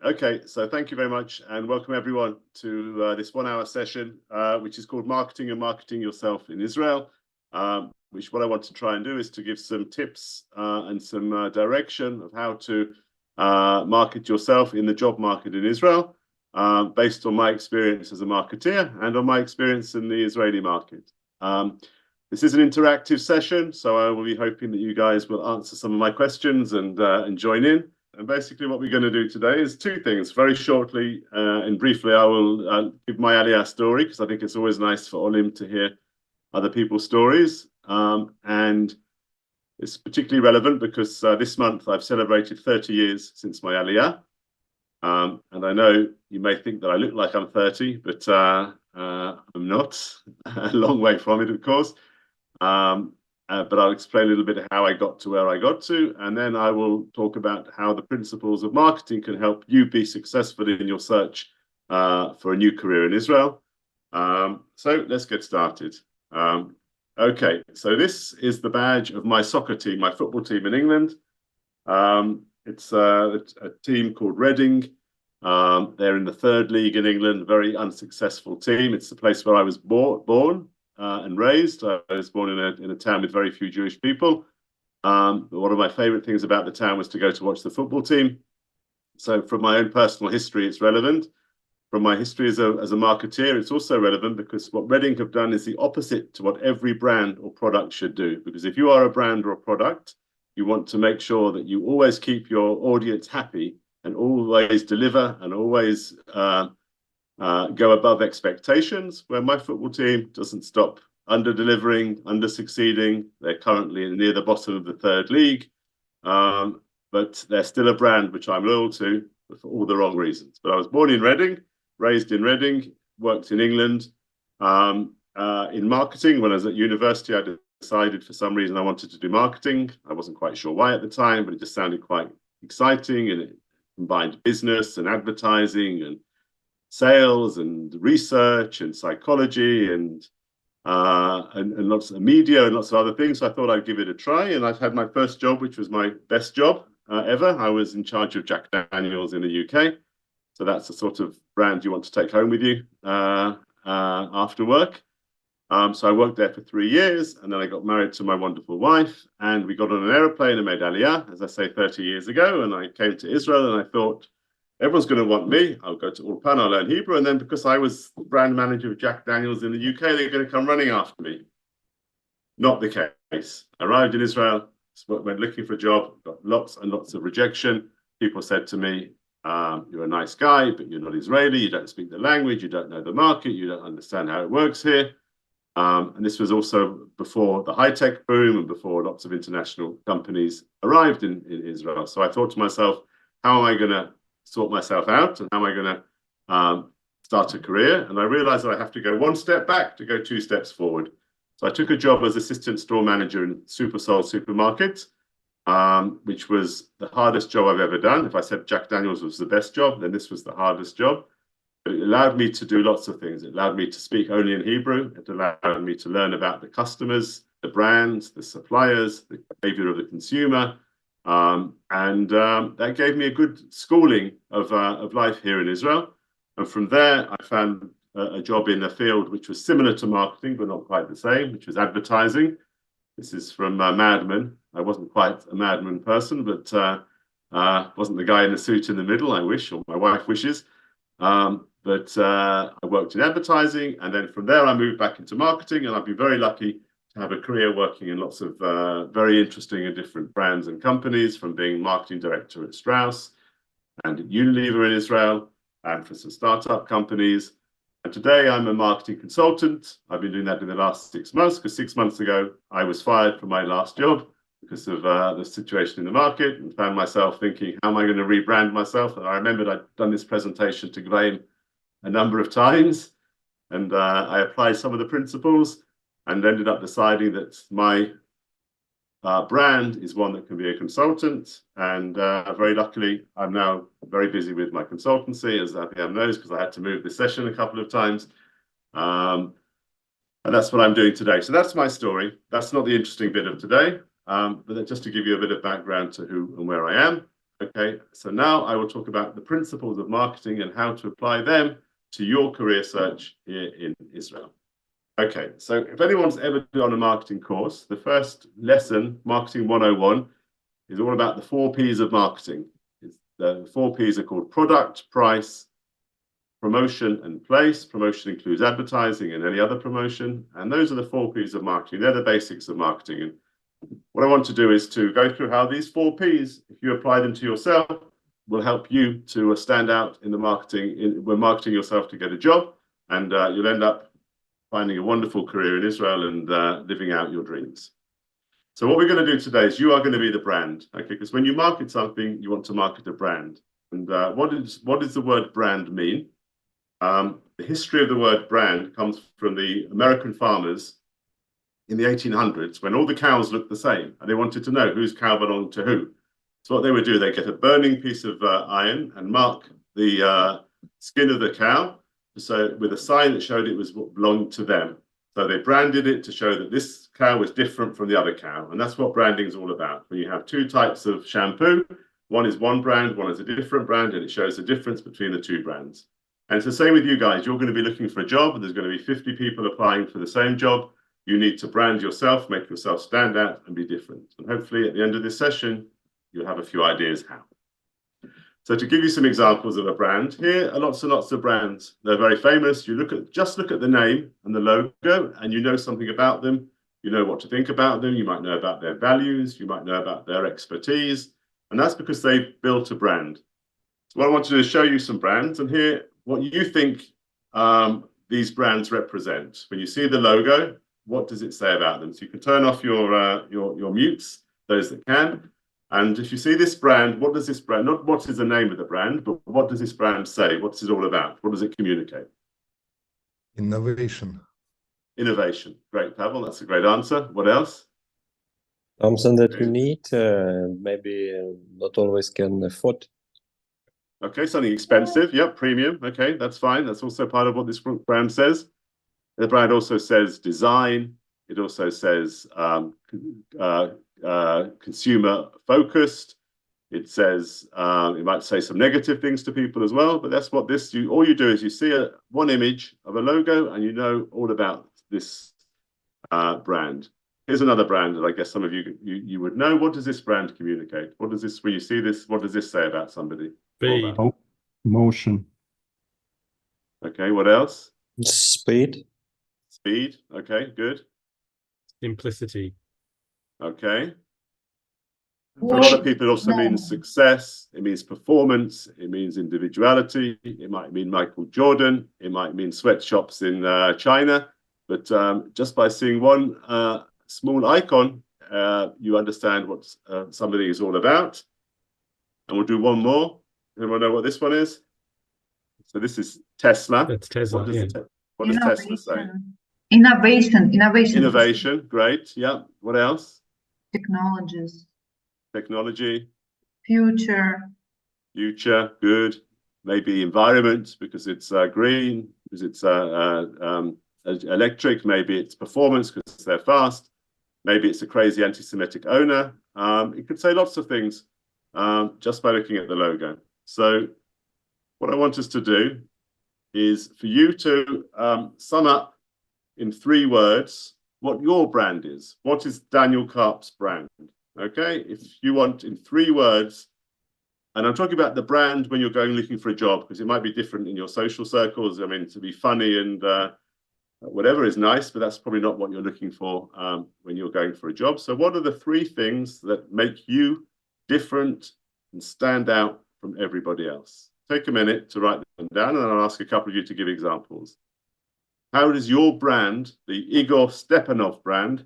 Okay, so thank you very much and welcome everyone to this 1 hour session, which is called Marketing and Marketing Yourself in Israel, which what I want to try and do is to give some tips and some direction of how to market yourself in the job market in Israel, based on my experience as a marketeer and on my experience in the Israeli market. This is an interactive session, so I will be hoping that you guys will answer some of my questions and join in. And basically what we're going to do today is two things. Very shortly and briefly, I will give my Aliyah story, because I think it's always nice for Olim to hear other people's stories. And it's particularly relevant because this month I've celebrated 30 years since my Aliyah. And I know you may think that I look like I'm 30, but I'm not. A long way from it, of course. But I'll explain a little bit how I got to where I got to, and then I will talk about how the principles of marketing can help you be successful in your search for a new career in Israel. So let's get started. Okay, so this is the badge of my soccer team, my football team in England. It's a team called Reading. They're in the third league in England, very unsuccessful team. It's the place where I was born. And raised. I was born in a town with very few Jewish people. But one of my favorite things about the town was to go to watch the football team. So from my own personal history, it's relevant. From my history as a marketeer, it's also relevant because what Reading have done is the opposite to what every brand or product should do. Because if you are a brand or a product, you want to make sure that you always keep your audience happy and always deliver and always go above expectations, where my football team doesn't stop under-delivering, under-succeeding. They're currently near the bottom of the third league, but they're still a brand which I'm loyal to for all the wrong reasons. But I was born in Reading, raised in Reading, worked in England. In marketing, when I was at university, I decided for some reason I wanted to do marketing. I wasn't quite sure why at the time, but it just sounded quite exciting, and it combined business and advertising and sales and research and psychology and lots of media and lots of other things. So I thought I'd give it a try, and I've had my first job, which was my best job ever. I was in charge of Jack Daniels in the UK. So that's the sort of brand you want to take home with you after work. So I worked there for 3 years, and then I got married to my wonderful wife, and we got on an aeroplane and made Aliyah, as I say, 30 years ago. And I came to Israel, and I thought, everyone's going to want me. I'll go to Ulpan, I'll learn Hebrew. And then because I was brand manager of Jack Daniels in the UK, they're going to come running after me. Not the case. I arrived in Israel, went looking for a job, got lots and lots of rejection. People said to me, you're a nice guy, but you're not Israeli. You don't speak the language. You don't know the market. You don't understand how it works here. And this was also before the high-tech boom and before lots of international companies arrived in Israel. So I thought to myself, how am I going to sort myself out, and how am I going to start a career? And I realized that I have to go one step back to go 2 steps forward. So I took a job as assistant store manager in Supersol supermarket, which was the hardest job I've ever done. If I said Jack Daniels was the best job, then this was the hardest job. But it allowed me to do lots of things. It allowed me to speak only in Hebrew. It allowed me to learn about the customers, the brands, the suppliers, the behavior of the consumer. That gave me a good schooling of life here in Israel. And from there, I found a job in a field which was similar to marketing, but not quite the same, which was advertising. This is from Mad Men. I wasn't quite a Mad Men person, but wasn't the guy in the suit in the middle, I wish, or my wife wishes. But I worked in advertising, and then from there I moved back into marketing, and I've been very lucky to have a career working in lots of very interesting and different brands and companies, from being marketing director at Strauss and at Unilever in Israel, and for some startup companies. And today I'm a marketing consultant. I've been doing that in the last 6 months, because 6 months ago I was fired from my last job because of the situation in the market, and found myself thinking, how am I going to rebrand myself? And I remembered I'd done this presentation to Gvahim a number of times, and I applied some of the principles and ended up deciding that my brand is one that can be a consultant. And very luckily, I'm now very busy with my consultancy, as Aviam knows, because I had to move the session a couple of times. And that's what I'm doing today. So that's my story. That's not the interesting bit of today, but just to give you a bit of background to who and where I am. Okay, so now I will talk about the principles of marketing and how to apply them to your career search here in Israel. Okay, so if anyone's ever done a marketing course, the first lesson, Marketing 101, is all about the 4 Ps of marketing. The 4 Ps are called product, price, promotion, and place. Promotion includes advertising and any other promotion. And those are the 4 Ps of marketing. They're the basics of marketing. And what I want to do is to go through how these 4 Ps, if you apply them to yourself, will help you to stand out in the marketing, when marketing yourself to get a job. And you'll end up finding a wonderful career in Israel and living out your dreams. So what we're going to do today is you are going to be the brand, okay? Because when you market something, you want to market a brand. And what does the word brand mean? The history of the word brand comes from the American farmers in the 1800s when all the cows looked the same and they wanted to know whose cow belonged to who. So what they would do, they get a burning piece of iron and mark the skin of the cow, so with a sign that showed it was what belonged to them. So they branded it to show that this cow was different from the other cow. And that's what branding is all about. When you have 2 types of shampoo, one is one brand, one is a different brand, and it shows the difference between the 2 brands. And it's the same with you guys. You're going to be looking for a job, and there's going to be 50 people applying for the same job. You need to brand yourself, make yourself stand out, and be different. And hopefully at the end of this session, you'll have a few ideas how. So to give you some examples of a brand, here are lots and lots of brands. They're very famous. You just look at the name and the logo, and you know something about them. You know what to think about them. You might know about their values. You might know about their expertise. And that's because they've built a brand. So what I want to do is show you some brands, and here what you think these brands represent. When you see the logo, what does it say about them? So you can turn off your mutes, those that can. And if you see this brand, what does this brand, not what is the name of the brand, but what does this brand say? What's it all about? What does it communicate? Innovation. Innovation. Great, Pavel. That's a great answer. What else? Something that you need, maybe not always can afford. Okay, something expensive. Yep, premium. Okay, that's fine. That's also part of what this brand says. The brand also says design. It also says consumer focused. It says it might say some negative things to people as well, but that's what this. All you do is you see one image of a logo, and you know all about this brand. Here's another brand that I guess some of you would know. What does this brand communicate? What does this, when you see this, what does this say about somebody? Speed. Motion. Okay, what else? Speed. Speed. Okay, good. Simplicity. Okay. For a lot of people, it also means success. It means performance. It means individuality. It might mean Michael Jordan. It might mean sweatshops in China. But just by seeing one small icon, you understand what somebody is all about. And we'll do one more. Anyone know what this one is? So this is Tesla. That's Tesla. What does Tesla say? Innovation. Innovation. Great. Yeah. What else? Technologies. Technology. Future. Future. Good. Maybe environment because it's green, because it's electric. Maybe it's performance because they're fast. Maybe it's a crazy anti-Semitic owner. It could say lots of things just by looking at the logo. So what I want us to do is for you to sum up in 3 words what your brand is. What is Daniel Karp's brand? Okay, if you want in 3 words, and I'm talking about the brand when you're going looking for a job, because it might be different in your social circles. I mean, to be funny and whatever is nice, but that's probably not what you're looking for when you're going for a job. So what are the 3 things that make you different and stand out from everybody else? Take a minute to write them down, and I'll ask a couple of you to give examples. How does your brand, the Igor Stepanov brand,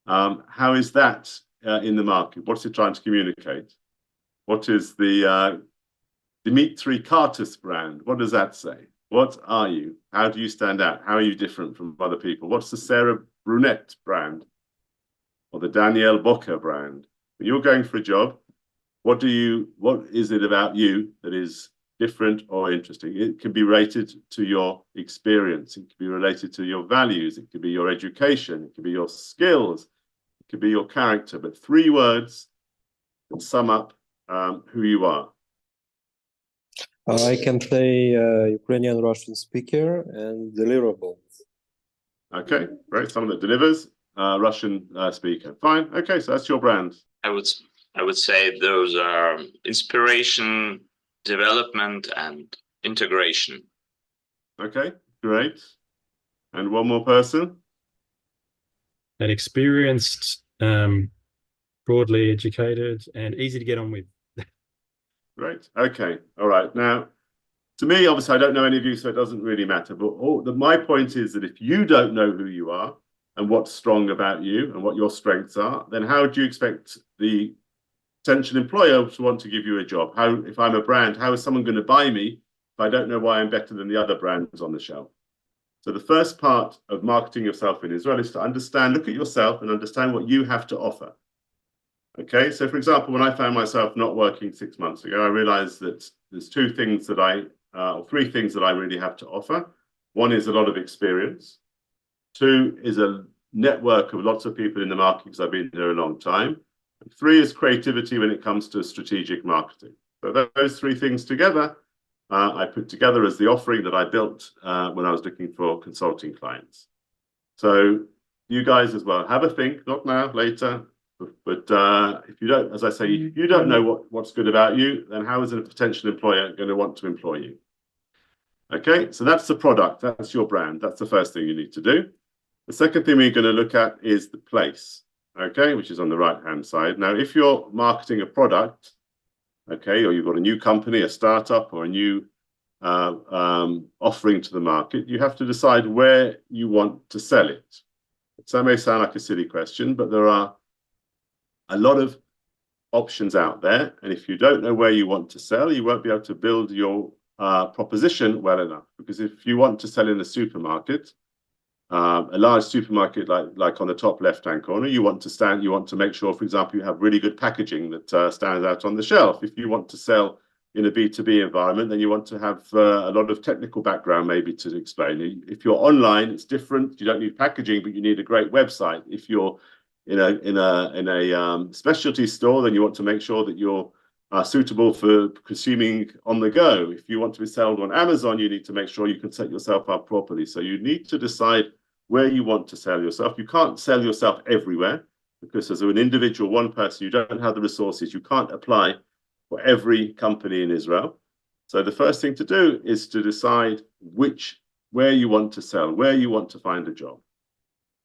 how is that in the market? What's it trying to communicate? What is the Dmitry Kartas brand? What does that say? What are you? How do you stand out? How are you different from other people? What's the Sarah Brunette brand? Or the Danielle Bocker brand? When you're going for a job, what is it about you that is different or interesting? It can be related to your experience. It can be related to your values. It could be your education. It could be your skills. It could be your character. But 3 words can sum up who you are. I can say Ukrainian Russian speaker and deliverable. Okay, great. Someone that delivers, Russian speaker. Fine. Okay, so that's your brand. I would say those are inspiration, development, and integration. Okay, great. And one more person. And experienced, broadly educated, and easy to get on with. Great. Okay. All right. Now, to me, obviously, I don't know any of you, so it doesn't really matter. But my point is that if you don't know who you are and what's strong about you and what your strengths are, then how do you expect the potential employer to want to give you a job? How, if I'm a brand, how is someone going to buy me if I don't know why I'm better than the other brands on the shelf? So the first part of marketing yourself in Israel is to understand, look at yourself and understand what you have to offer. Okay, so for example, when I found myself not working 6 months ago, I realized that there's three things that I really have to offer. One is a lot of experience. Two is a network of lots of people in the market because I've been there a long time. And three is creativity when it comes to strategic marketing. So those three things together, I put together as the offering that I built when I was looking for consulting clients. So you guys as well, have a think, not now, later. But if you don't, as I say, if you don't know what's good about you, then how is a potential employer going to want to employ you? Okay, so that's the product, that's your brand. That's the first thing you need to do. The second thing we're going to look at is the place, okay, which is on the right-hand side. Now, if you're marketing a product, okay, or you've got a new company, a startup, or a new offering to the market, you have to decide where you want to sell it. So that may sound like a silly question, but there are a lot of options out there. And if you don't know where you want to sell, you won't be able to build your proposition well enough. Because if you want to sell in a supermarket, a large supermarket like on the top left-hand corner, you want to make sure, for example, you have really good packaging that stands out on the shelf. If you want to sell in a B2B environment, then you want to have a lot of technical background maybe to explain. If you're online, it's different. You don't need packaging, but you need a great website. If you're in a specialty store, then you want to make sure that you're suitable for consuming on the go. If you want to be sold on Amazon, you need to make sure you can set yourself up properly. So you need to decide where you want to sell yourself. You can't sell yourself everywhere because as an individual, one person, you don't have the resources. You can't apply for every company in Israel. So the first thing to do is to decide where you want to sell, where you want to find a job.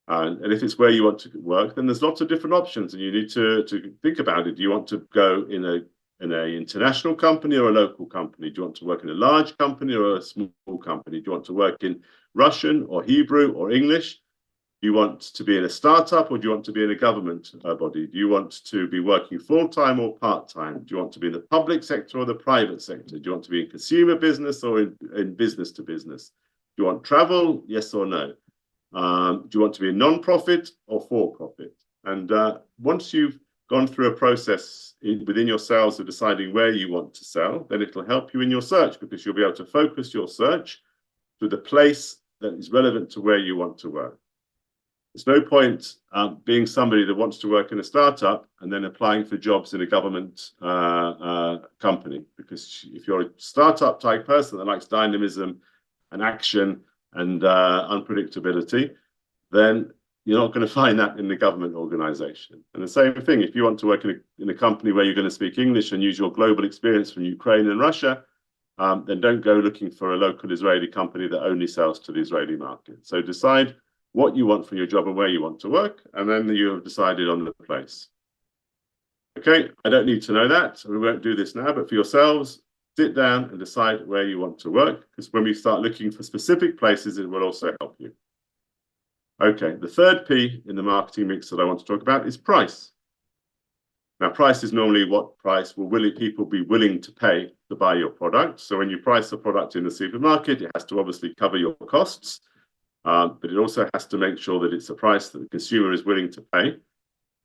And if it's where you want to work, then there's lots of different options, and you need to think about it. Do you want to go in an international company or a local company? Do you want to work in a large company or a small company? Do you want to work in Russian or Hebrew or English? Do you want to be in a startup or do you want to be in a government body? Do you want to be working full-time or part-time? Do you want to be in the public sector or the private sector? Do you want to be in consumer business or in business to business? Do you want travel? Yes or no? Do you want to be a non-profit or for-profit? And once you've gone through a process within yourselves of deciding where you want to sell, then it'll help you in your search because you'll be able to focus your search to the place that is relevant to where you want to work. There's no point being somebody that wants to work in a startup and then applying for jobs in a government company, because if you're a startup type person that likes dynamism and action and unpredictability, then you're not going to find that in the government organization. And the same thing, if you want to work in a company where you're going to speak English and use your global experience from Ukraine and Russia, then don't go looking for a local Israeli company that only sells to the Israeli market. So decide what you want from your job and where you want to work, and then you have decided on the place. Okay, I don't need to know that. We won't do this now, but for yourselves, sit down and decide where you want to work, because when we start looking for specific places, it will also help you. Okay, the third P in the marketing mix that I want to talk about is price. Now, price is normally what price will people be willing to pay to buy your product. So when you price a product in the supermarket, it has to obviously cover your costs, but it also has to make sure that it's a price that the consumer is willing to pay,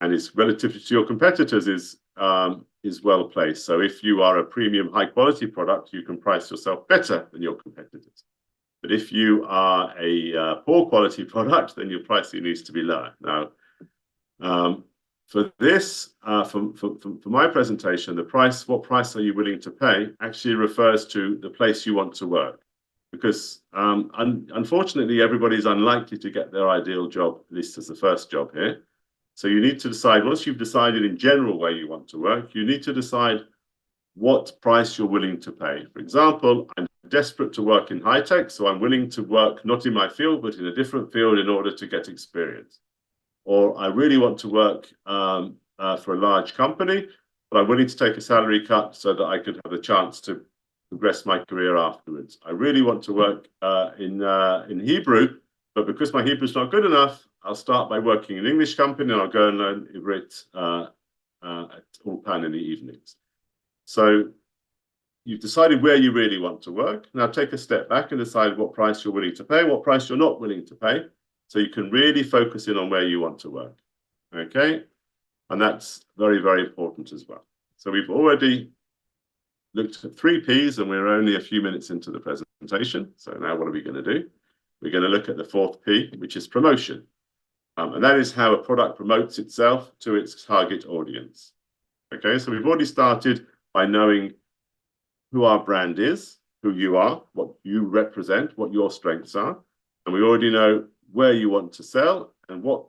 and it's relative to your competitors is well placed. So if you are a premium high quality product, you can price yourself better than your competitors. But if you are a poor quality product, then your pricing needs to be lower. Now, For this, for my presentation, what price are you willing to pay actually refers to the place you want to work. Because unfortunately, everybody's unlikely to get their ideal job, at least as the first job here. So you need to decide, once you've decided in general where you want to work, you need to decide what price you're willing to pay. For example, I'm desperate to work in high tech, so I'm willing to work not in my field, but in a different field in order to get experience. Or I really want to work for a large company, but I'm willing to take a salary cut so that I could have a chance to progress my career afterwards. I really want to work in Hebrew, but because my Hebrew is not good enough, I'll start by working in an English company and I'll go and learn Ivrit at Ulpan in the evenings. So you've decided where you really want to work. Now take a step back and decide what price you're willing to pay, what price you're not willing to pay, so you can really focus in on where you want to work. Okay? And that's very, very important as well. So we've already looked at 3 Ps and we're only a few minutes into the presentation. So now what are we going to do? We're going to look at the 4th P, which is promotion. And that is how a product promotes itself to its target audience. Okay, so we've already started by knowing who our brand is, who you are, what you represent, what your strengths are. And we already know where you want to sell and what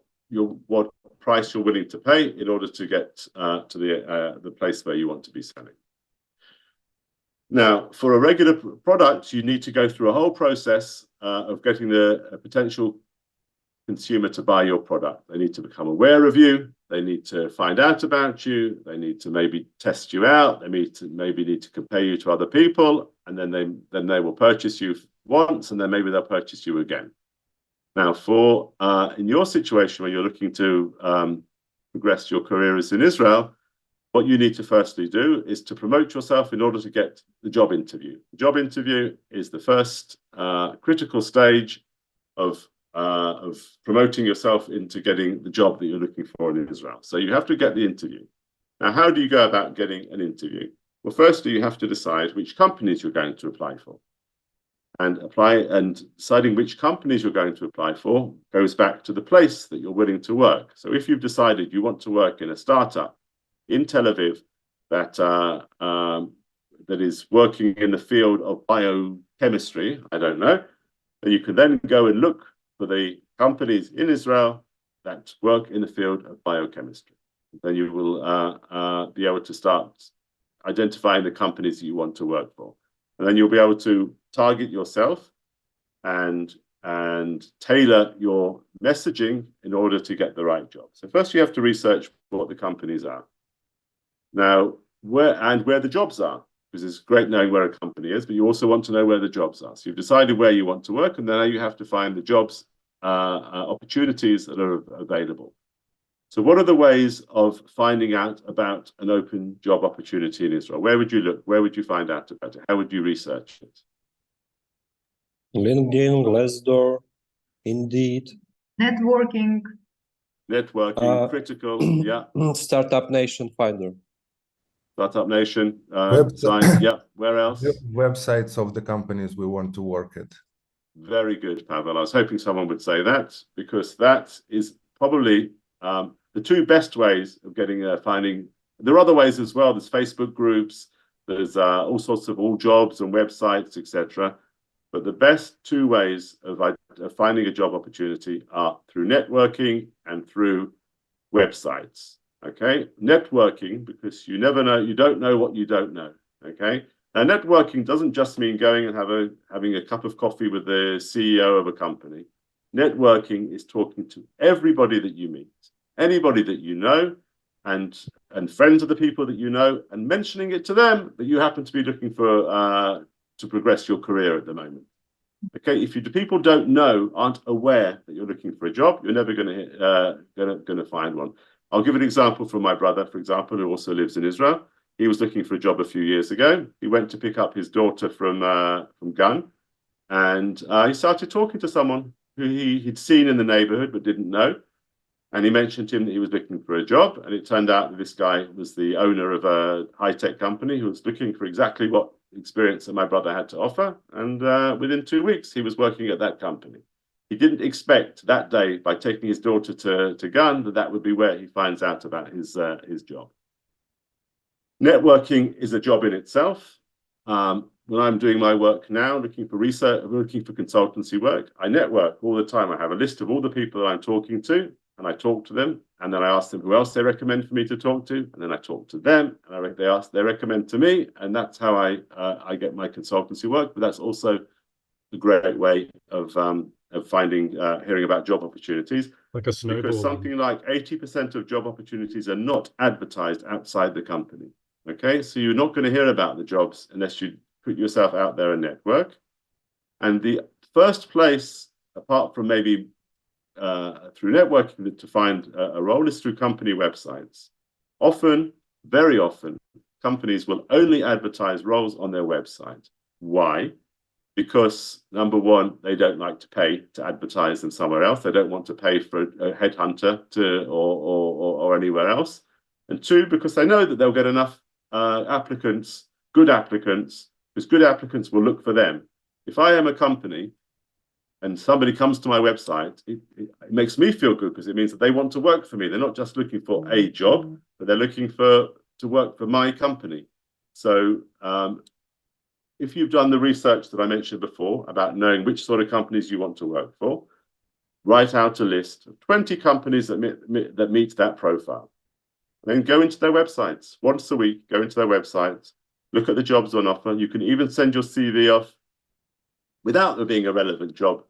price you're willing to pay in order to get to the place where you want to be selling. Now, for a regular product, you need to go through a whole process of getting the potential consumer to buy your product. They need to become aware of you. They need to find out about you. They need to maybe test you out. They maybe need to compare you to other people, and then they will purchase you once, and then maybe they'll purchase you again. Now, in your situation where you're looking to progress your career as in Israel, what you need to firstly do is to promote yourself in order to get the job interview. The job interview is the first critical stage of promoting yourself into getting the job that you're looking for in Israel. So you have to get the interview. Now, how do you go about getting an interview? Well, firstly, you have to decide which companies you're going to apply for. And deciding which companies you're going to apply for goes back to the place that you're willing to work. So if you've decided you want to work in a startup in Tel Aviv that is working in the field of biochemistry, I don't know, then you can then go and look for the companies in Israel that work in the field of biochemistry. Then you will be able to start identifying the companies that you want to work for. And then you'll be able to target yourself and tailor your messaging in order to get the right job. So first you have to research what the companies are. Now, where the jobs are, because it's great knowing where a company is, but you also want to know where the jobs are. So you've decided where you want to work, and then now you have to find the jobs opportunities that are available. So what are the ways of finding out about an open job opportunity in Israel? Where would you look? Where would you find out about it? How would you research it? LinkedIn, Glassdoor, Indeed. Networking. Networking, critical, yeah. Startup Nation Finder. Startup Nation, Website. yeah. Where else? Websites of the companies we want to work at. Very good, Pavel. I was hoping someone would say that, because that is probably the 2 best ways of getting finding. There are other ways as well. There's Facebook groups. There's all sorts of all jobs and websites, etc. But the best 2 ways of finding a job opportunity are through networking and through websites. Okay, networking, because you never know, you don't know what you don't know. Okay, now networking doesn't just mean going and having a cup of coffee with the CEO of a company. Networking is talking to everybody that you meet, anybody that you know, and friends of the people that you know, and mentioning it to them that you happen to be looking for to progress your career at the moment. Okay, if people don't know, aren't aware that you're looking for a job, you're never going to find one. I'll give an example from my brother, for example, who also lives in Israel. He was looking for a job a few years ago. He went to pick up his daughter from Gun, and he started talking to someone who he'd seen in the neighborhood but didn't know. And he mentioned to him that he was looking for a job. And it turned out that this guy was the owner of a high-tech company who was looking for exactly what experience that my brother had to offer. And within 2 weeks, he was working at that company. he didn't expect that day, by taking his daughter to Gun, that would be where he finds out about his job. Networking is a job in itself. When I'm doing my work now, looking for research, looking for consultancy work, I network all the time. I have a list of all the people that I'm talking to, and I talk to them, and then I ask them who else they recommend for me to talk to, and then I talk to them, and they recommend to me, and that's how I get my consultancy work. But that's also a great way of finding, hearing about job opportunities. Like a snowball. Because something like 80% of job opportunities are not advertised outside the company. Okay, so you're not going to hear about the jobs unless you put yourself out there and network. And the first place, apart from maybe through networking, to find a role is through company websites. Often, very often, companies will only advertise roles on their website. Why? Because number one, they don't like to pay to advertise them somewhere else. They don't want to pay for a headhunter or anywhere else. And two, because they know that they'll get enough applicants, because good applicants will look for them. If I am a company and somebody comes to my website, it makes me feel good, because it means that they want to work for me. They're not just looking for a job, but they're looking to work for my company. So if you've done the research that I mentioned before about knowing which sort of companies you want to work for, write out a list of 20 companies that meet that profile. Then go into their websites once a week, go into their websites, look at the jobs on offer. You can even send your CV off without there being a relevant job,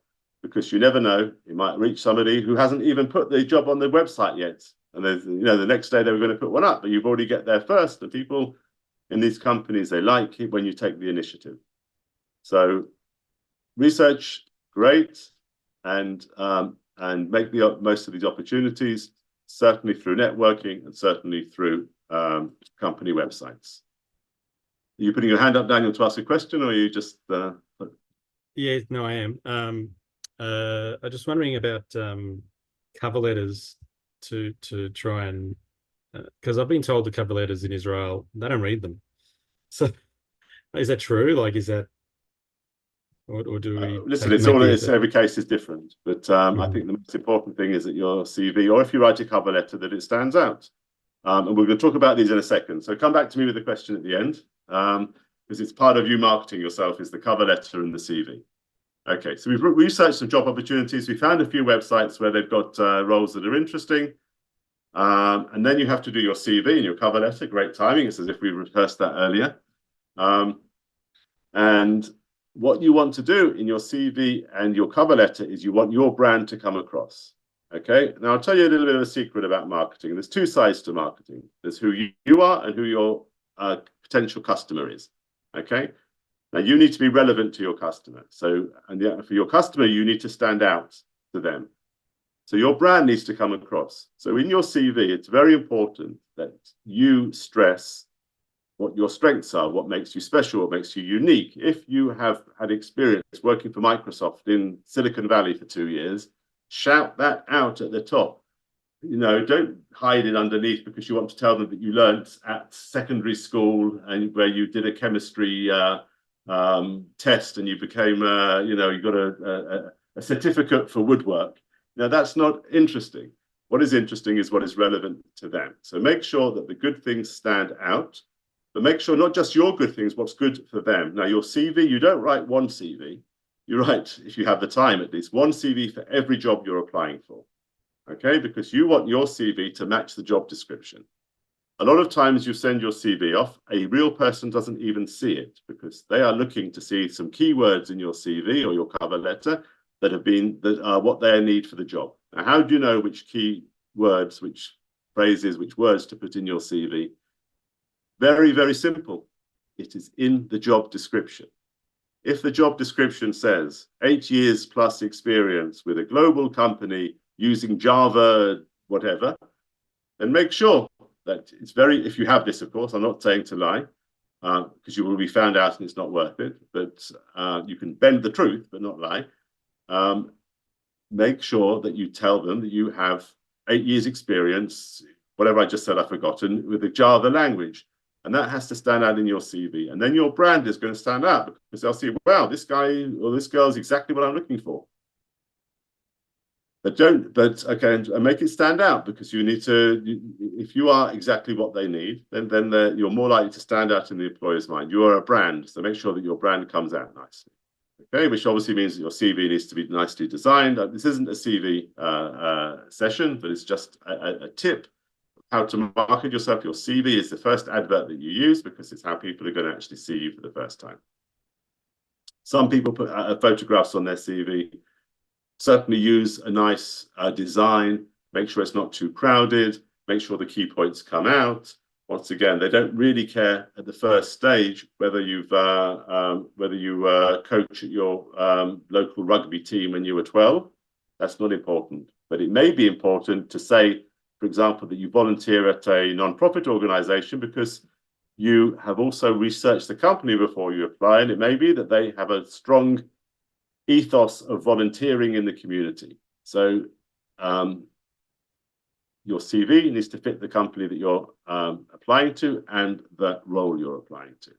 because you never know, you might reach somebody who hasn't even put the job on the website yet. And there's, the next day they were going to put one up, but you've already get there first. And people in these companies, they like it when you take the initiative. So research, great, and make the most of these opportunities, certainly through networking and certainly through company websites. Are you putting your hand up, Daniel, to ask a question, or are you just... Yeah, no, I am. I'm just wondering about cover letters to try and, because I've been told the cover letters in Israel, they don't read them. So is that true? Like, is that, or do we listen, it's every case is different, but I think the most important thing is that your CV, or if you write a cover letter, that it stands out. And we're going to talk about these in a second. So come back to me with a question at the end, because it's part of you marketing yourself, is the cover letter and the CV. Okay, so we've researched some job opportunities. We found a few websites where they've got roles that are interesting. And then you have to do your CV and your cover letter. Great timing. It's as if we rehearsed that earlier. And what you want to do in your CV and your cover letter is you want your brand to come across. Okay, now I'll tell you a little bit of a secret about marketing. There's two sides to marketing. There's who you are and who your potential customer is. Okay, now you need to be relevant to your customer. So, and for your customer, you need to stand out to them. So your brand needs to come across. So in your CV, it's very important that you stress what your strengths are, what makes you special, what makes you unique. If you have had experience working for Microsoft in Silicon Valley for 2 years, shout that out at the top. Don't hide it underneath because you want to tell them that you learned at secondary school and where you did a chemistry test and you became, you got a certificate for woodwork. Now, that's not interesting. What is interesting is what is relevant to them. So make sure that the good things stand out, but make sure not just your good things, what's good for them. Now, your CV, you don't write one CV. You write, if you have the time at least, one CV for every job you're applying for. Okay, because you want your CV to match the job description. A lot of times you send your CV off, a real person doesn't even see it because they are looking to see some keywords in your CV or your cover letter that are what they need for the job. Now, how do you know which key words, which phrases, which words to put in your CV? Very, very simple. It is in the job description. If the job description says 8 years plus experience with a global company using Java, whatever, then make sure that it's if you have this, of course, I'm not saying to lie, because you will be found out and it's not worth it, but you can bend the truth, but not lie. Make sure that you tell them that you have 8 years experience, whatever I just said, I've forgotten, with the Java language. And that has to stand out in your CV. And then your brand is going to stand out because they'll see, wow, this guy or this girl is exactly what I'm looking for. But okay, and make it stand out, because you need to, if you are exactly what they need, then you're more likely to stand out in the employer's mind. You are a brand, so make sure that your brand comes out nicely. Okay, which obviously means that your CV needs to be nicely designed. This isn't a CV session, but it's just a tip how to market yourself. Your CV is the first advert that you use, because it's how people are going to actually see you for the first time. Some people put photographs on their CV. Certainly use a nice design, make sure it's not too crowded, make sure the key points come out. Once again, they don't really care at the first stage whether you coach at your local rugby team when you were 12. That's not important, but it may be important to say, for example, that you volunteer at a non-profit organization because you have also researched the company before you apply, and it may be that they have a strong ethos of volunteering in the community. So your CV needs to fit the company that you're applying to and the role you're applying to.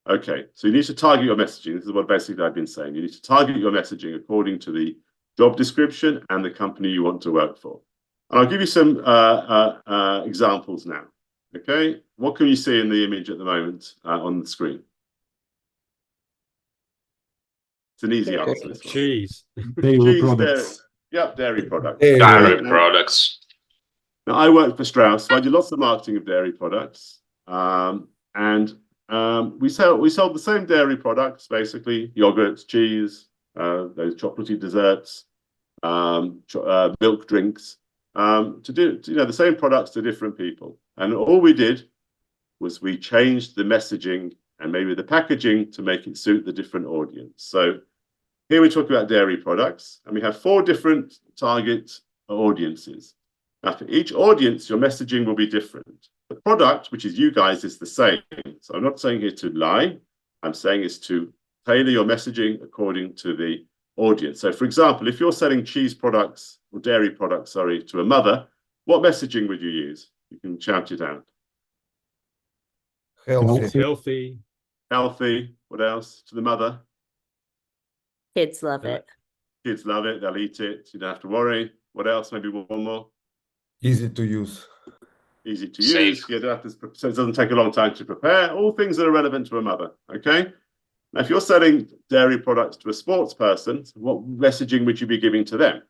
Okay, so you need to target your messaging. This is what basically I've been saying. You need to target your messaging according to the job description and the company you want to work for. And I'll give you some examples now. Okay, what can you see in the image at the moment on the screen? It's an easy answer. This one. Cheese. Dairy products. Yep, dairy products. Dairy products. Now, I work for Strauss, so I do lots of marketing of dairy products. We sold the same dairy products, basically yogurts, cheese, those chocolatey desserts, milk drinks, to do the same products to different people. And all we did was we changed the messaging and maybe the packaging to make it suit the different audience. So here we talk about dairy products, and we have 4 different target audiences. Now, for each audience, your messaging will be different. The product, which is you guys, is the same. So I'm not saying here to lie. I'm saying it's to tailor your messaging according to the audience. So, for example, if you're selling cheese products or dairy products, sorry, to a mother, what messaging would you use? You can shout it out. Healthy. Healthy. What else? To the mother? Kids love it. Kids love it. They'll eat it. You don't have to worry. What else? Maybe one more. Easy to use. Easy to Safe. use. You don't have to, so it doesn't take a long time to prepare. All things that are relevant to a mother. Okay. Now, if you're selling dairy products to a sports person, what messaging would you be giving to them?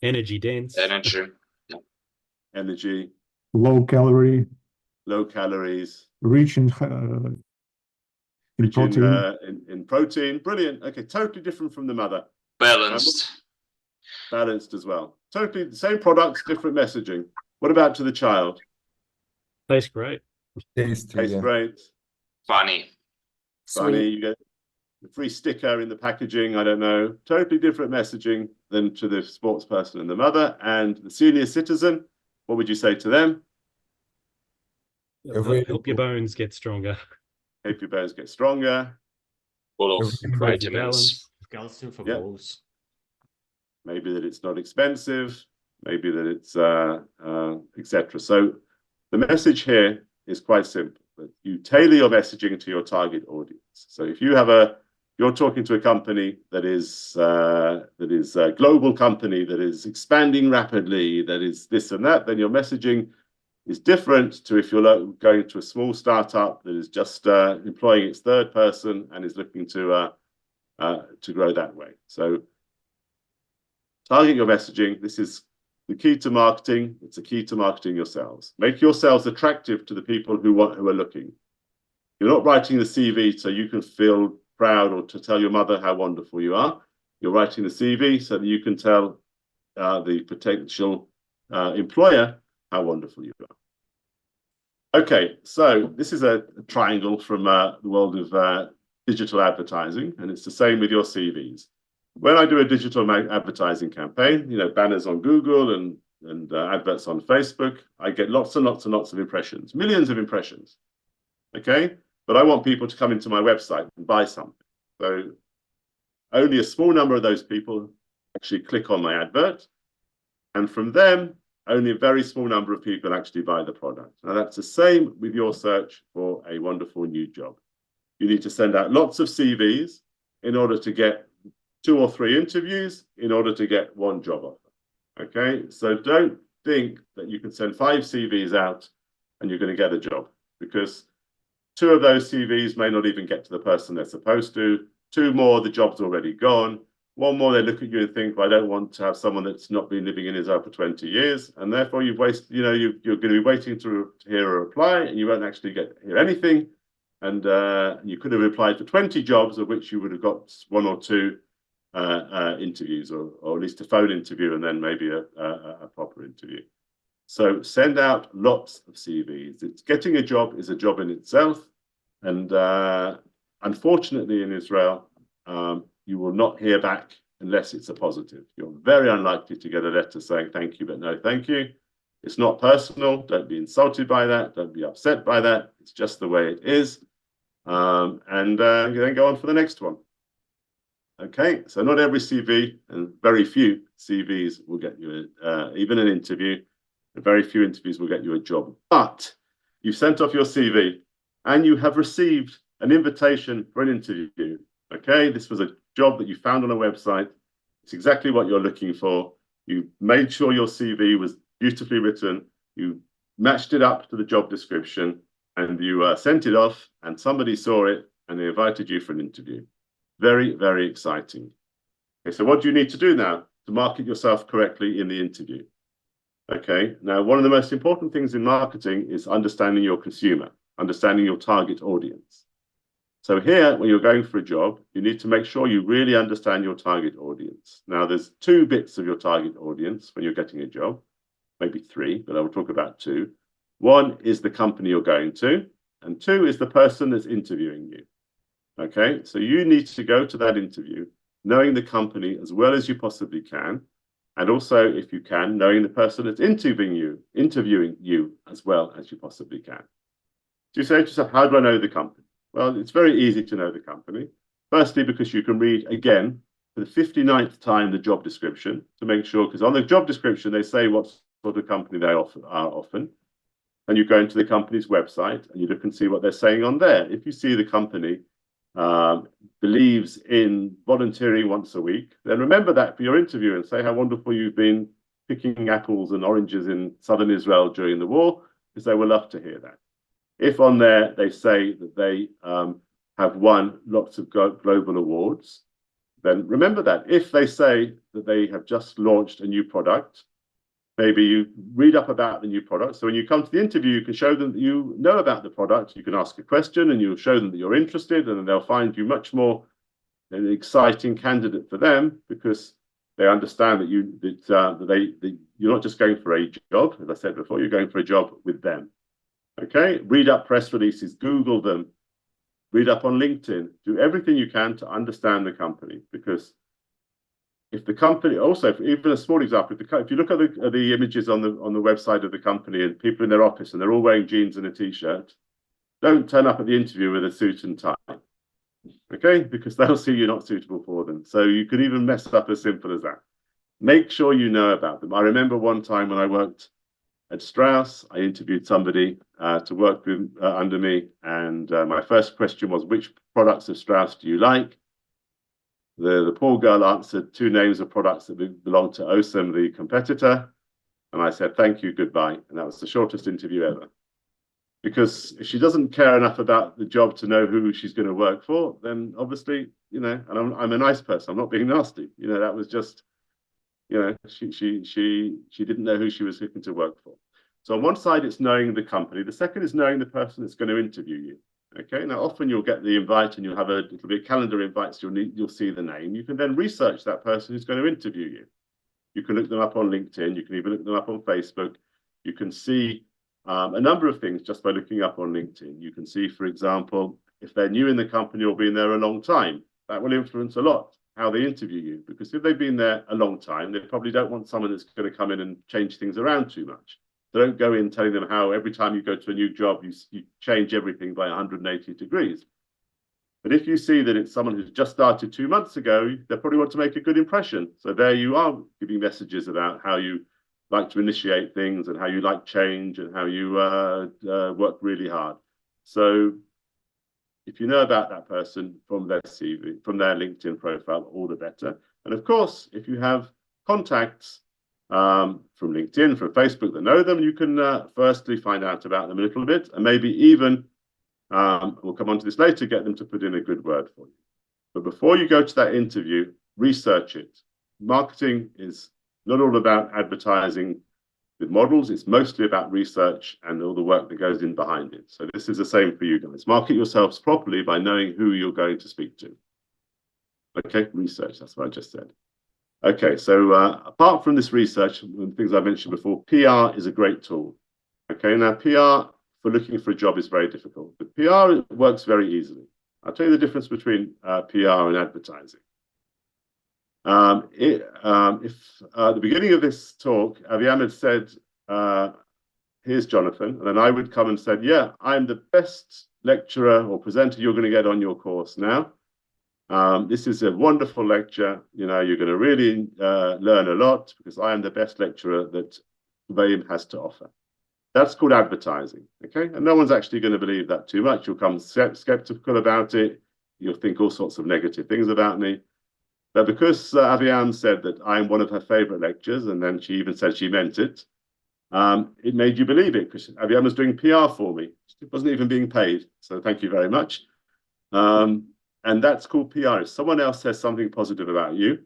Energy dense. Energy. Energy. Low calorie. Low calories. Rich in protein. In protein. Brilliant. Okay, totally different from the mother. Balanced. Balanced as well. Totally the same products, different messaging. What about to the child? Tastes great. Tasty. Tastes great. Funny. Funny. Sweet. You get a free sticker in the packaging. I don't know. Totally different messaging than to the sports person and the mother. And the senior citizen, what would you say to them? Help your bones get stronger. Help your bones get stronger. Full of Everything Healthy vitamins. balance. Calcium for Yeah. bones. Maybe that it's not expensive, maybe that it's etc. So the message here is quite simple. That you tailor your messaging to your target audience. So if you're talking to a company that is a global company that is expanding rapidly, that is this and that, then your messaging is different to if you're going to a small startup that is just employing its 3rd person and is looking to grow that way. So target your messaging. This is the key to marketing. It's the key to marketing yourselves. Make yourselves attractive to the people who are looking. You're not writing the CV so you can feel proud or to tell your mother how wonderful you are. You're writing the CV so that you can tell the potential employer how wonderful you are. Okay, so this is a triangle from the world of digital advertising, and it's the same with your CVs. When I do a digital advertising campaign, banners on Google and adverts on Facebook, I get lots and lots and lots of impressions, millions of impressions. Okay, but I want people to come into my website and buy something. So only a small number of those people actually click on my advert, and from them, only a very small number of people actually buy the product. Now that's the same with your search for a wonderful new job. You need to send out lots of CVs in order to get 2 or 3 interviews in order to get 1 job offer. Okay, so don't think that you can send 5 CVs out and you're going to get a job, because 2 of those CVs may not even get to the person they're supposed to. 2 more, the job's already gone. 1 more, they look at you and think, well, I don't want to have someone that's not been living in Israel for 20 years. And therefore you've wasted, you're going to be waiting to hear a reply, and you won't actually hear anything. And you could have applied for 20 jobs, of which you would have got 1 or 2 interviews, or at least a phone interview, and then maybe a proper interview. So send out lots of CVs. Getting a job is a job in itself. And unfortunately in Israel, you will not hear back unless it's a positive. You're very unlikely to get a letter saying thank you, but no thank you. It's not personal. Don't be insulted by that. Don't be upset by that. It's just the way it is. And you then go on for the next one. Okay, so not every CV, and very few CVs will get you even an interview. Very few interviews will get you a job. But you've sent off your CV and you have received an invitation for an interview. Okay, this was a job that you found on a website. It's exactly what you're looking for. You made sure your CV was beautifully written. You matched it up to the job description, and you sent it off, and somebody saw it and they invited you for an interview. Very, very exciting. Okay, so what do you need to do now to market yourself correctly in the interview? Okay, now one of the most important things in marketing is understanding your consumer, understanding your target audience. So here, when you're going for a job, you need to make sure you really understand your target audience. Now, there's 2 bits of your target audience when you're getting a job, maybe 3, but I will talk about 2. 1 is the company you're going to, and 2 is the person that's interviewing you. Okay, so you need to go to that interview knowing the company as well as you possibly can, and also, if you can, knowing the person that's interviewing you as well as you possibly can. So you say to yourself, how do I know the company? Well, it's very easy to know the company. Firstly, because you can read again for the 59th time the job description to make sure, because on the job description they say what sort of company they are often. And you go into the company's website and you look and see what they're saying on there. If you see the company believes in volunteering once a week, then remember that for your interview and say how wonderful you've been picking apples and oranges in southern Israel during the war, because they will love to hear that. If on there they say that they have won lots of global awards, then remember that. If they say that they have just launched a new product, maybe you read up about the new product. So when you come to the interview, you can show them that you know about the product. You can ask a question and you'll show them that you're interested, and then they'll find you much more an exciting candidate for them, because they understand that you're not just going for a job. As I said before, you're going for a job with them. Okay, read up press releases, Google them, read up on LinkedIn, do everything you can to understand the company, because if the company, also, even a small example, if you look at the images on the website of the company and people in their office and they're all wearing jeans and a t-shirt, don't turn up at the interview with a suit and tie, okay? Because they'll see you're not suitable for them. So you could even mess up as simple as that. Make sure you know about them. I remember one time when I worked at Strauss, I interviewed somebody to work with, under me, and my first question was, which products of Strauss do you like? The poor girl answered 2 names of products that belong to Osem, the competitor. And I said, thank you, goodbye. And that was the shortest interview ever. Because if she doesn't care enough about the job to know who she's going to work for, then obviously, and I'm a nice person, I'm not being nasty. That was just, she didn't know who she was looking to work for. So on one side, it's knowing the company. The second is knowing the person that's going to interview you. Okay, now often you'll get the invite and you'll have it'll be a calendar invite, so you'll see the name. You can then research that person who's going to interview you. You can look them up on LinkedIn. You can even look them up on Facebook. You can see a number of things just by looking up on LinkedIn. You can see, for example, if they're new in the company or been there a long time. That will influence a lot how they interview you, because if they've been there a long time, they probably don't want someone that's going to come in and change things around too much. So don't go in telling them how every time you go to a new job, you change everything by 180 degrees. But if you see that it's someone who's just started 2 months ago, they probably want to make a good impression. So there you are, giving messages about how you like to initiate things and how you like change and how you work really hard. So if you know about that person from their CV, from their LinkedIn profile, all the better. And of course, if you have contacts from LinkedIn, from Facebook that know them, you can firstly find out about them a little bit, and maybe even, we'll come on to this later, get them to put in a good word for you. But before you go to that interview, research it. Marketing is not all about advertising with models, it's mostly about research and all the work that goes in behind it. So this is the same for you guys. Market yourselves properly by knowing who you're going to speak to. Okay, research, that's what I just said. Okay, so apart from this research, the things I mentioned before, PR is a great tool. Okay, now PR for looking for a job is very difficult, but PR works very easily. I'll tell you the difference between PR and advertising. If at the beginning of this talk, Gvahim had said, here's Jonathan, and then I would come and said, yeah, I'm the best lecturer or presenter you're going to get on your course now. This is a wonderful lecture. You know, you're going to really learn a lot because I am the best lecturer that Gvahim has to offer. That's called advertising, okay? And no one's actually going to believe that too much. You'll come skeptical about it. You'll think all sorts of negative things about me. But because Gvahim said that I'm one of her favorite lectures, and then she even said she meant it, it made you believe it because Gvahim was doing PR for me. It wasn't even being paid. So thank you very much. And that's called PR. If someone else says something positive about you,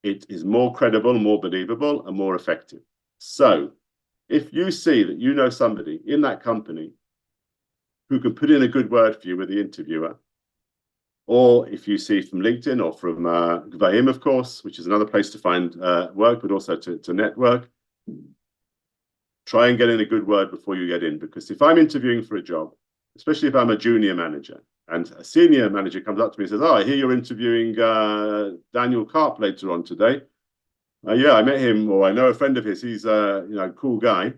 it is more credible, more believable, and more effective. So if you see that you know somebody in that company who can put in a good word for you with the interviewer, or if you see from LinkedIn or from Gvahim, of course, which is another place to find work, but also to network, try and get in a good word before you get in. Because if I'm interviewing for a job, especially if I'm a junior manager, and a senior manager comes up to me and says, oh, I hear you're interviewing Daniel Karp later on today. Yeah, I met him, or I know a friend of his. He's a cool guy.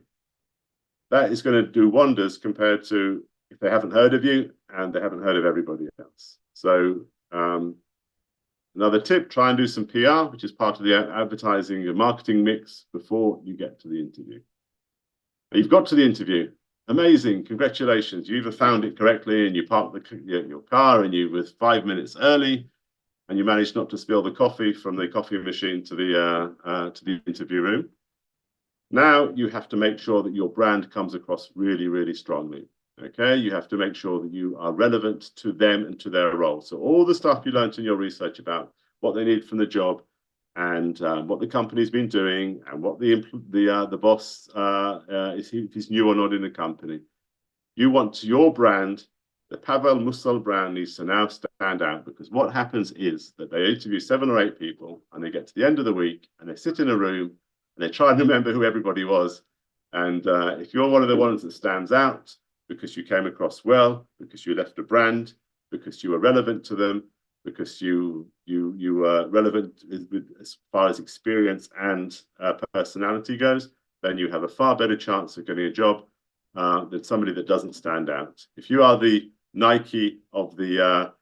That is going to do wonders compared to if they haven't heard of you and they haven't heard of everybody else. So another tip, try and do some PR, which is part of the advertising and marketing mix before you get to the interview. You've got to the interview. Amazing, congratulations. You either found it correctly and you parked your car and you were 5 minutes early and you managed not to spill the coffee from the coffee machine to the interview room. Now you have to make sure that your brand comes across really, really strongly. Okay, you have to make sure that you are relevant to them and to their role. So all the stuff you learned in your research about what they need from the job and what the company's been doing and what the boss if he's new or not in the company. You want your brand, the Pavel Mussel brand needs to now stand out, because what happens is that they interview 7 or 8 people and they get to the end of the week and they sit in a room and they try and remember who everybody was. And if you're one of the ones that stands out because you came across well, because you left a brand, because you were relevant to them, because you were relevant as far as experience and personality goes, then you have a far better chance of getting a job than somebody that doesn't stand out. If you are the Nike of the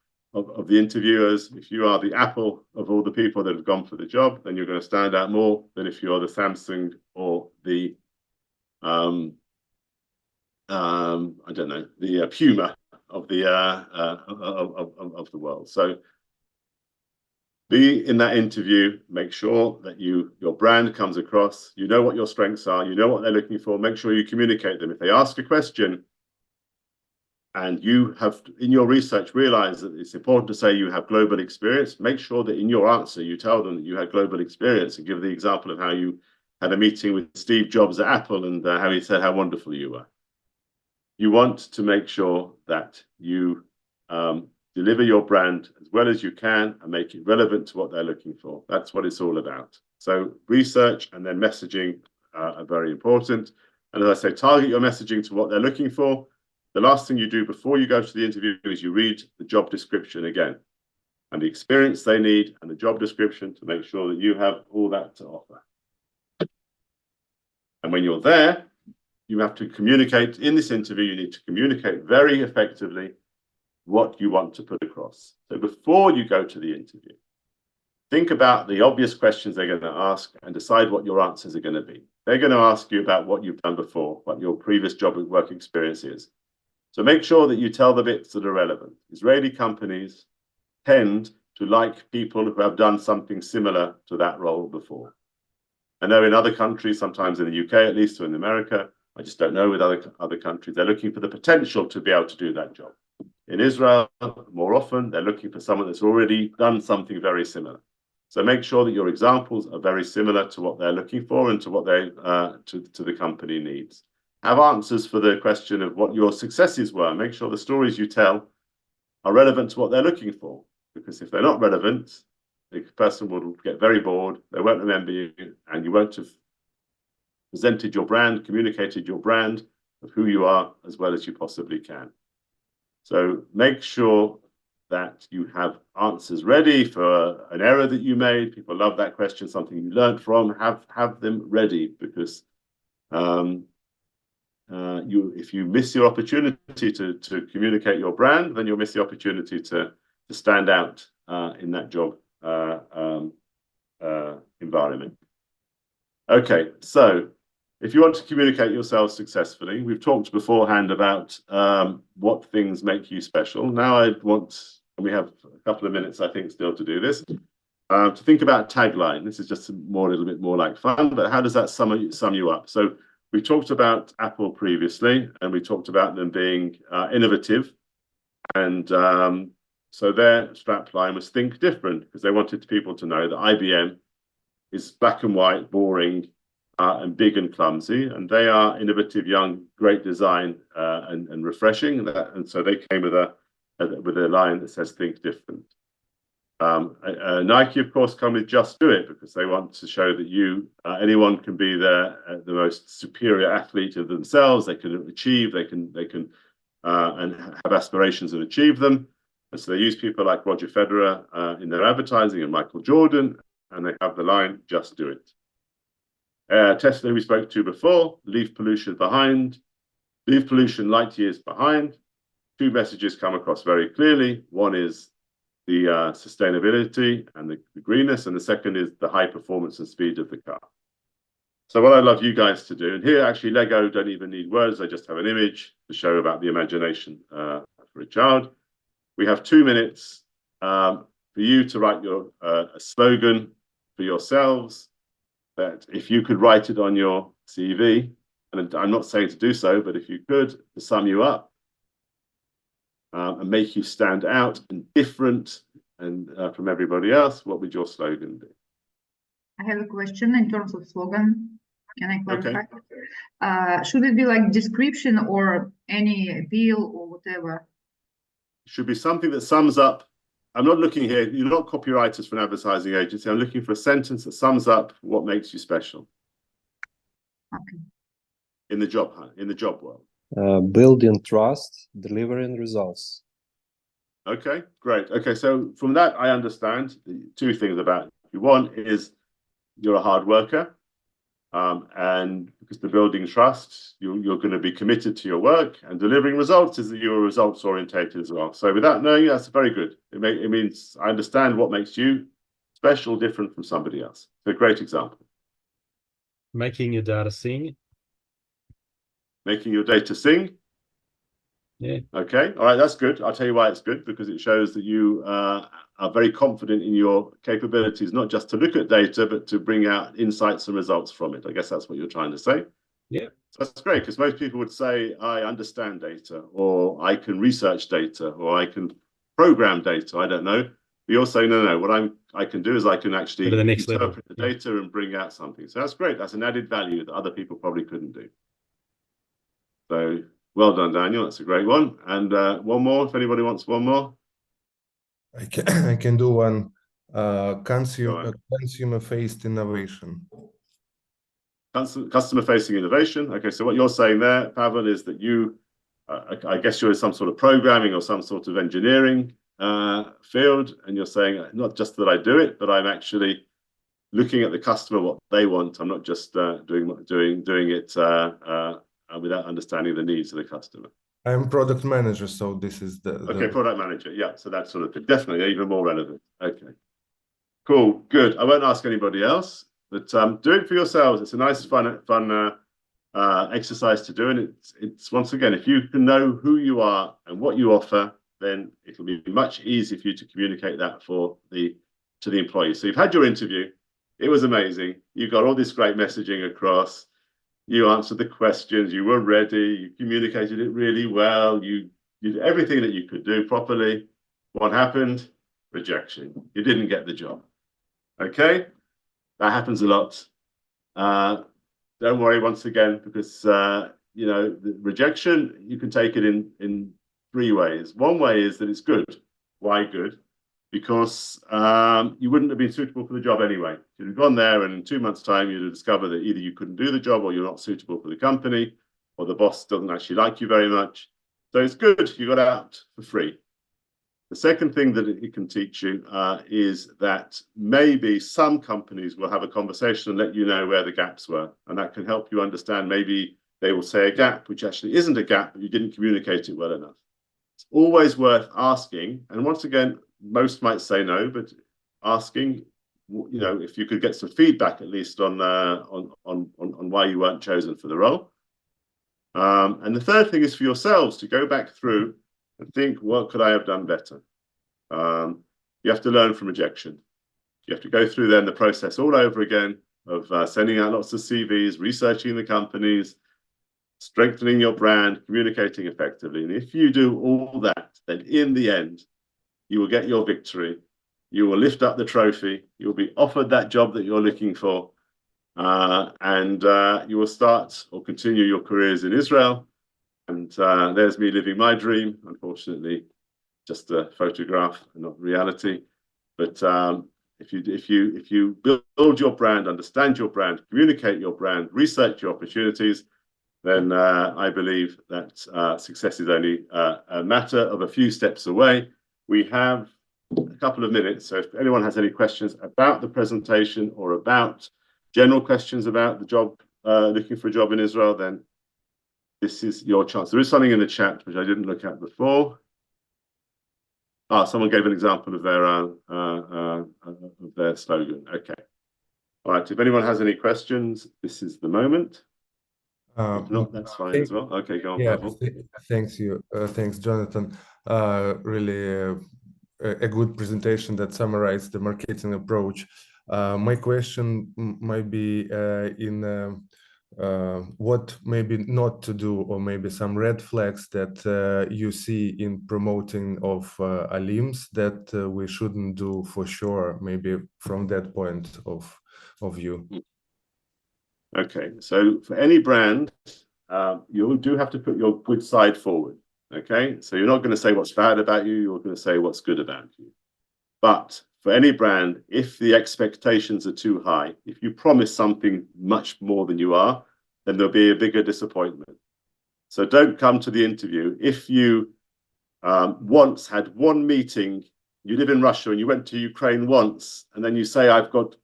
interviewers, if you are the Apple of all the people that have gone for the job, then you're going to stand out more than if you're the Samsung or the I don't know, the Puma of the world. So be in that interview, make sure that your brand comes across, you know what your strengths are, you know what they're looking for, make sure you communicate them. If they ask a question and you have in your research realized that it's important to say you have global experience, make sure that in your answer you tell them that you had global experience and give the example of how you had a meeting with Steve Jobs at Apple and how he said how wonderful you were. You want to make sure that you deliver your brand as well as you can and make it relevant to what they're looking for. That's what it's all about. So research and then messaging are very important. And as I say, target your messaging to what they're looking for. The last thing you do before you go to the interview is you read the job description again and the experience they need and the job description to make sure that you have all that to offer. And when you're there, you have to communicate in this interview. You need to communicate very effectively what you want to put across. So before you go to the interview, think about the obvious questions they're going to ask and decide what your answers are going to be. They're going to ask you about what you've done before, what your previous job and work experience is. So make sure that you tell the bits that are relevant. Israeli companies tend to like people who have done something similar to that role before. I know in other countries, sometimes in the UK at least, or in America, I just don't know with other countries, they're looking for the potential to be able to do that job. In Israel, more often, they're looking for someone that's already done something very similar. So make sure that your examples are very similar to what they're looking for and to what they to the company needs. Have answers for the question of what your successes were. Make sure the stories you tell are relevant to what they're looking for. Because if they're not relevant, the person will get very bored, they won't remember you, and you won't have presented your brand, communicated your brand of who you are as well as you possibly can. So make sure that you have answers ready for an error that you made. People love that question, something you learned from. Have them ready, because if you miss your opportunity to communicate your brand, then you'll miss the opportunity to stand out in that job environment. Okay, so if you want to communicate yourself successfully, we've talked beforehand about what things make you special. Now I want, and we have a couple of minutes, I think, still to do this, to think about tagline. This is just a little bit more like fun, but how does that sum you up? So we talked about Apple previously, and we talked about them being innovative, and so their strapline was think different, because they wanted people to know that IBM is black and white, boring, and big and clumsy, and they are innovative, young, great design, and refreshing. And so they came with a line that says think different. Nike, of course, come with just do it, because they want to show that anyone can be the most superior athlete of themselves. They can achieve, they can and have aspirations and achieve them. And so they use people like Roger Federer in their advertising, and Michael Jordan, and they have the line, just do it. Tesla, we spoke to before, leave pollution behind, leave pollution light years behind. Two messages come across very clearly. One is the sustainability and the greenness, and the second is the high performance and speed of the car. So what I'd love you guys to do, and here actually Lego don't even need words, they just have an image to show about the imagination for a child. We have 2 minutes for you to write your a slogan for yourselves, that if you could write it on your CV, and I'm not saying to do so, but if you could, to sum you up and make you stand out and different and from everybody else, what would your slogan be? I have a question in terms of slogan. Can I clarify? Okay. Should it be like description or any appeal or whatever? It should be something that sums up. I'm not looking here, you're not copywriters for an advertising agency. I'm looking for a sentence that sums up what makes you special. Okay. In the job world. Building trust, delivering results. Okay, great. Okay, so from that, I understand the two things about you. One is you're a hard worker, and because the building trust, you're going to be committed to your work, and delivering results is that you're results orientated as well. So without knowing, that's very good. It means I understand what makes you special, different from somebody else. So a great example. Making your data sing. Making your data sing. Yeah. Okay. All right. That's good. I'll tell you why it's good, because it shows that you are very confident in your capabilities, not just to look at data, but to bring out insights and results from it. I guess that's what you're trying to say. Yeah. So that's great, because most people would say, I understand data, or I can research data, or I can program data. I don't know. But you're saying, no, what I can do is I can actually Go to the next interpret level. the data and bring out something. So that's great. That's an added value that other people probably couldn't do. So well done, Daniel. That's a great one. And one more, if anybody wants one more. I can do one. Consumer-faced innovation. Customer-facing innovation. Okay, so what you're saying there, Pavel, is that you, I guess you're in some sort of programming or some sort of engineering field, and you're saying not just that I do it, but I'm actually looking at the customer, what they want. I'm not just doing it without understanding the needs of the customer. I'm product manager, so this is Okay, product manager. Yeah, so that's sort of definitely even more relevant. Okay, cool, good. I won't ask anybody else, but do it for yourselves. It's a nice, fun exercise to do, and it's once again, if you can know who you are and what you offer, then it'll be much easier for you to communicate that to the employees. So you've had your interview, it was amazing, you got all this great messaging across, you answered the questions, you were ready, you communicated it really well, you did everything that you could do properly. What happened? Rejection. You didn't get the job. Okay, that happens a lot. Don't worry once again, because you know, the rejection, you can take it in three ways. One way is that it's good. Why good? Because you wouldn't have been suitable for the job anyway. You'd have gone there, and in 2 months' time, you'd have discovered that either you couldn't do the job, or you're not suitable for the company, or the boss doesn't actually like you very much. So it's good you got out for free. The second thing that it can teach you is that maybe some companies will have a conversation and let you know where the gaps were. And that can help you understand, maybe they will say a gap, which actually isn't a gap, but you didn't communicate it well enough. It's always worth asking. And once again, most might say no, but asking, you know, if you could get some feedback at least on why you weren't chosen for the role. And the third thing is for yourselves to go back through and think, what could I have done better? You have to learn from rejection. You have to go through then the process all over again of sending out lots of CVs, researching the companies, strengthening your brand, communicating effectively. And if you do all that, then in the end, you will get your victory. You will lift up the trophy. You will be offered that job that you're looking for. And you will start or continue your careers in Israel. And there's me living my dream, unfortunately, just a photograph and not reality. But if you build your brand, understand your brand, communicate your brand, research your opportunities, then I believe that success is only a matter of a few steps away. We have a couple of minutes, so if anyone has any questions about the presentation or about general questions about the job, looking for a job in Israel, then this is your chance. There is something in the chat which I didn't look at before. Someone gave an example of their slogan. Okay. All right. If anyone has any questions, this is the moment. If not, that's fine as well. Okay, go on, Yeah, Pavel. thanks, Jonathan. Really a good presentation that summarized the marketing approach. My question might be what maybe not to do, or maybe some red flags that you see in promoting of alims that we shouldn't do for sure, maybe from that point of view. Okay, so for any brand, you do have to put your good side forward. Okay, so you're not going to say what's bad about you, you're going to say what's good about you. But for any brand, if the expectations are too high, if you promise something much more than you are, then there'll be a bigger disappointment. So don't come to the interview. If you once had one meeting, you live in Russia and you went to Ukraine once, and then you say, I've got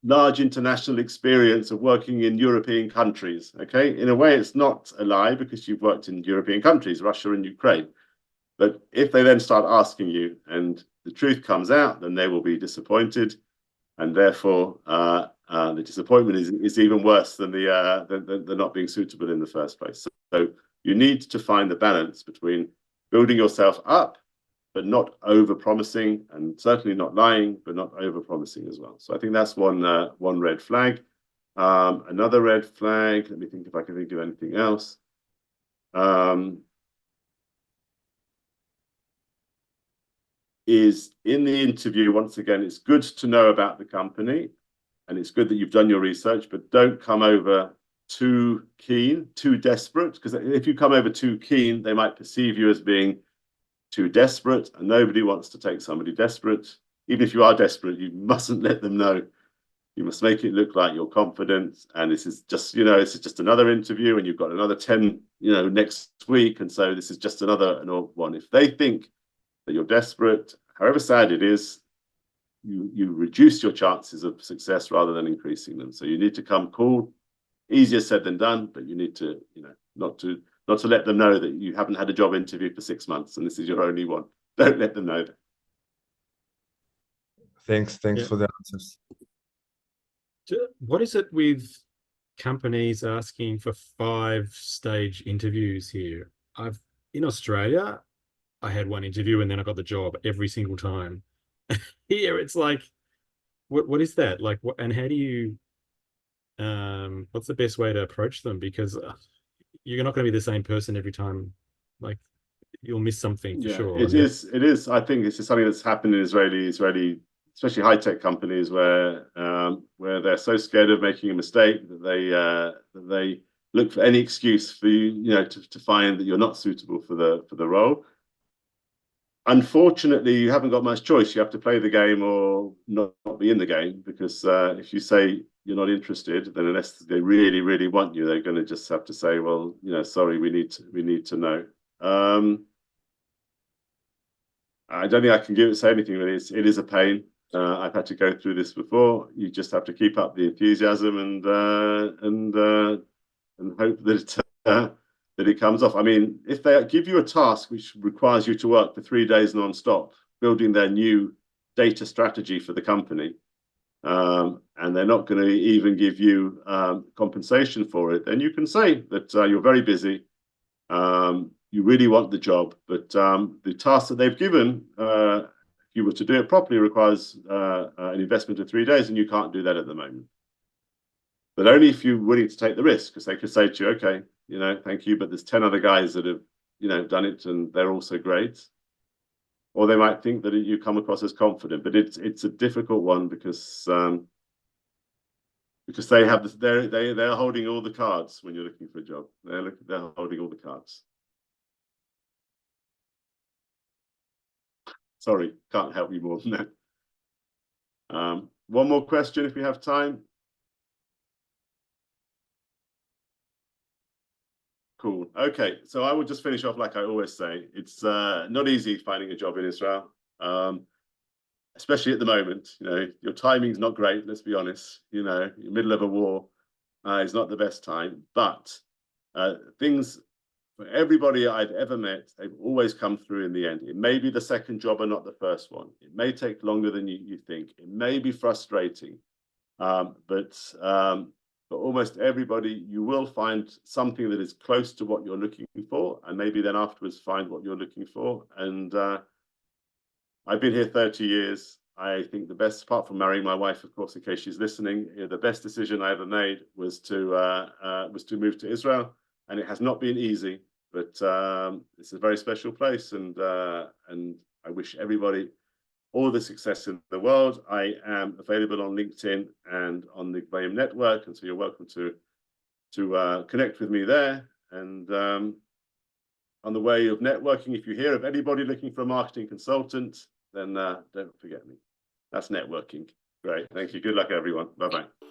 large international experience of working in European countries. Okay, in a way, it's not a lie because you've worked in European countries, Russia and Ukraine. But if they then start asking you and the truth comes out, then they will be disappointed, and therefore the disappointment is even worse than the not being suitable in the first place. So you need to find the balance between building yourself up, but not over-promising, and certainly not lying, but not over-promising as well. So I think that's one red flag. Another red flag, let me think if I can think of anything else. Is in the interview, once again, it's good to know about the company, and it's good that you've done your research, but don't come over too keen, too desperate, because if you come over too keen, they might perceive you as being too desperate, and nobody wants to take somebody desperate. Even if you are desperate, you mustn't let them know. You must make it look like you're confident, and this is just, this is just another interview, and you've got another 10, next week, and so this is just another one. If they think that you're desperate, however sad it is, you reduce your chances of success rather than increasing them. So you need to come cool. Easier said than done, but you need to, not to let them know that you haven't had a job interview for 6 months and this is your only one. Don't let them know that. Thanks for the answers. What is it with companies asking for 5-stage interviews here. In Australia, I had one interview and then I got the job every single time. Here, it's like, what is that? Like, what, and how do you, what's the best way to approach them? Because you're not going to be the same person every time. Like, you'll miss something for sure. It is. I think it's just something that's happened in Israeli, especially high-tech companies where they're so scared of making a mistake that they look for any excuse for you, to find that you're not suitable for the role. Unfortunately, you haven't got much choice. You have to play the game or not be in the game, because if you say you're not interested, then unless they really, really want you, they're going to just have to say, well, sorry, we need to know. I don't think I can say anything, but it is a pain. I've had to go through this before. You just have to keep up the enthusiasm and hope that it comes off. I mean, if they give you a task which requires you to work for 3 days non-stop, building their new data strategy for the company, and they're not going to even give you compensation for it, then you can say that you're very busy. You really want the job, but the task that they've given, if you were to do it properly, requires an investment of 3 days, and you can't do that at the moment. But only if you're willing to take the risk, because they could say to you, okay, thank you, but there's 10 other guys that have, done it, and they're also great. Or they might think that you come across as confident, but it's a difficult one because they have they're holding all the cards when you're looking for a job. They're holding all the cards. Sorry, can't help you more than that. One more question if we have time. Cool. Okay, so I will just finish off like I always say. It's not easy finding a job in Israel, especially at the moment. Your timing's not great. Let's be honest. You're in the middle of a war. It's not the best time, but things for everybody I've ever met, they've always come through in the end. It may be the second job and not the first one. It may take longer than you think. It may be frustrating, but almost everybody, you will find something that is close to what you're looking for, and maybe then afterwards find what you're looking for. And I've been here 30 years. I think the best, apart from marrying my wife, of course, in case she's listening, the best decision I ever made was to move to Israel. And it has not been easy, but it's a very special place, and I wish everybody all the success in the world. I am available on LinkedIn and on the Gvahim network, and so you're welcome to connect with me there. And on the way of networking, if you hear of anybody looking for a marketing consultant, then don't forget me. That's networking. Great. Thank you. Good luck, everyone. Bye-bye.